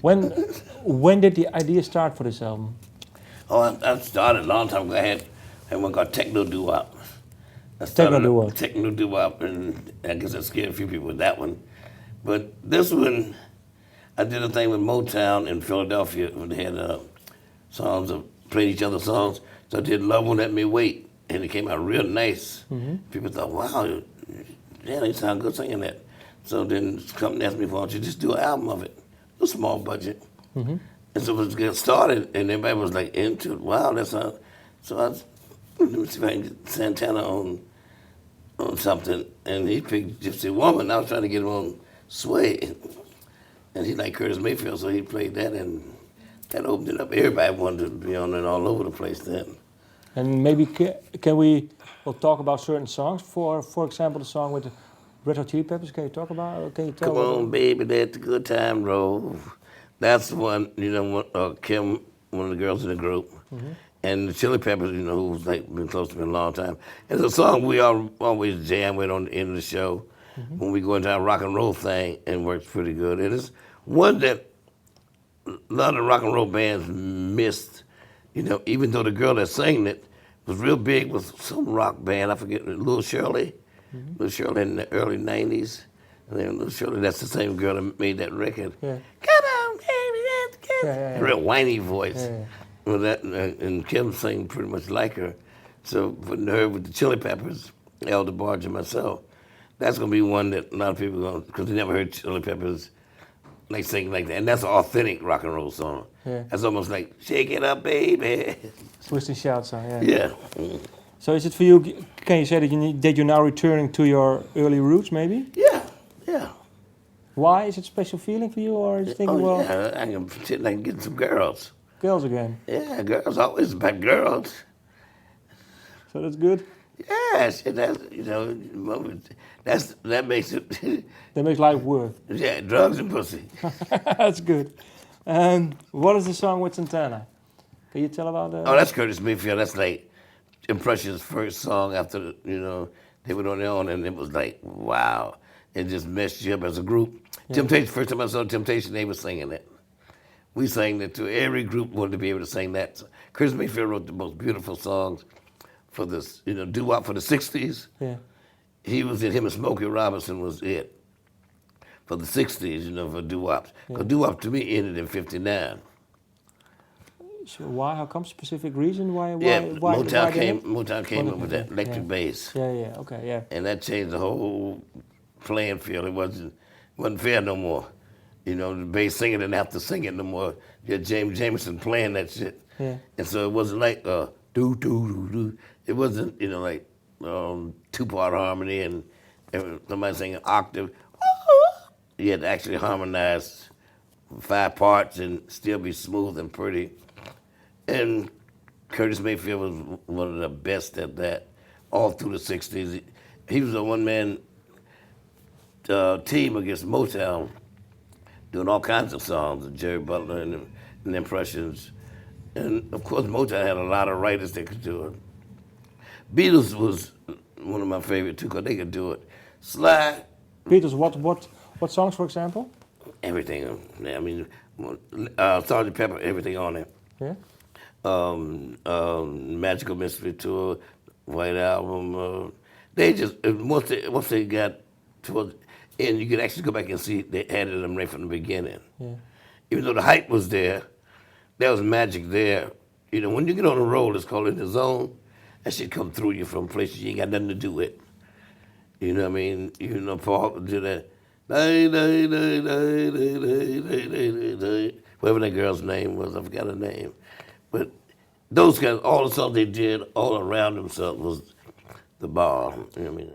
When did the idea start for this album? Oh, I started a long time ago. I had one called Techno Doo-Wop. I Techno started Doo-Wop. Techno Doo-Wop, and I guess I scared a few people with that one. But this one, I did a thing with Motown in Philadelphia when they had songs of played each other's songs. So I did Love Won't Let Me Wait, and it came out real nice. People thought, wow, yeah, they sound good singing that. So then the company asked me, why don't you just do an album of it? A small budget. And so it get started, and everybody was like into it. Wow, that's how. So let me see if I can get Santana on something, and he picked Gypsy Woman. I was trying to get him on Sway, and he liked Curtis Mayfield, so he played that, and that opened it up. Everybody wanted to be on it all over the place then. And maybe can we talk about certain songs? For example, the song with the Red Hot Chili Peppers. Can you talk about? Can you tell? Come on, baby, let the good time roll. That's the one. You know, Kim, one of the girls in the group. And the Chili Peppers, you know, who's like been close to me a long time. It's a song we always jam with on the end of the show when we go into our rock and roll thing, and works pretty good. It is one that a lot of rock and roll bands missed, you know, even though the girl that sang it was real big with some rock band. I forget, Little Shirley. Little Shirley in the early 90s. And then Little Shirley, that's the same girl that made that record. Yeah. Come on, baby, let's get real whiny voice. Well, that and Kim sang pretty much like her. So putting her with the Chili Peppers, Elder Barge and myself, that's gonna be one that a lot of people gonna, because they never heard Chili Peppers like singing like that. And that's an authentic rock and roll song. Yeah. That's almost like Shake It Up, Baby. Twist and Shout song. Yeah. Yeah. So is it for you? Can you say that you're now returning to your early roots, maybe? Yeah. Why is it a special feeling for you, or is you thinking, well, yeah, I can pretend like getting some girls. girls again? Yeah, girls always about girls. So that's good. Yeah, shit, that's, you know, that makes it. That makes life worth. Yeah, drugs and pussy. That's good. What is the song with Santana? Can you tell about that? Oh, that's Curtis Mayfield. That's like Impression's first song after, you know, they went on their own, and it was like, wow. It just messed you up as a group. Yeah. Temptation, first time I saw Temptation, they were singing it. We sang it too. Every group wanted to be able to sing that. Curtis Mayfield wrote the most beautiful songs for this, you know, doo-wop for the 60s. Yeah. He was it, him and Smokey Robinson was it for the 60s, you know, for doo-wops. Because doo-wop to me ended in 59. So why? How come? Specific reason? Why? Motown came up with that electric bass. Yeah. Okay. Yeah. And that changed the whole playing field. It wasn't fair no more. You know, the bass singer didn't have to sing it no more. You had James Jamerson playing that shit. Yeah. And so it wasn't like do do do do. It wasn't, you know, like 2-part harmony and somebody singing octave. You had to actually harmonize 5 parts and still be smooth and pretty. And Curtis Mayfield was one of the best at that all through the 60s. He was a one-man team against Motown, doing all kinds of songs, Jerry Butler and Impressions. And of course, Motown had a lot of writers that could do it. Beatles was one of my favorite too, because they could do it. Sly. Beatles, what songs, for example? Everything. I mean, Sgt. Pepper, everything on it. Yeah. Magical Mystery Tour, White Album. They just once they got towards, and you could actually go back and see they added them right from the beginning. Yeah. Even though the hype was there was magic there. You know, when you get on a roll, it's called in the zone. That shit come through you from places you ain't got nothing to do with. You know what I mean? You know, Paul did that. Whatever that girl's name was, I forgot her name. But those guys, all the songs they did all around themselves was the bar. You know what I mean?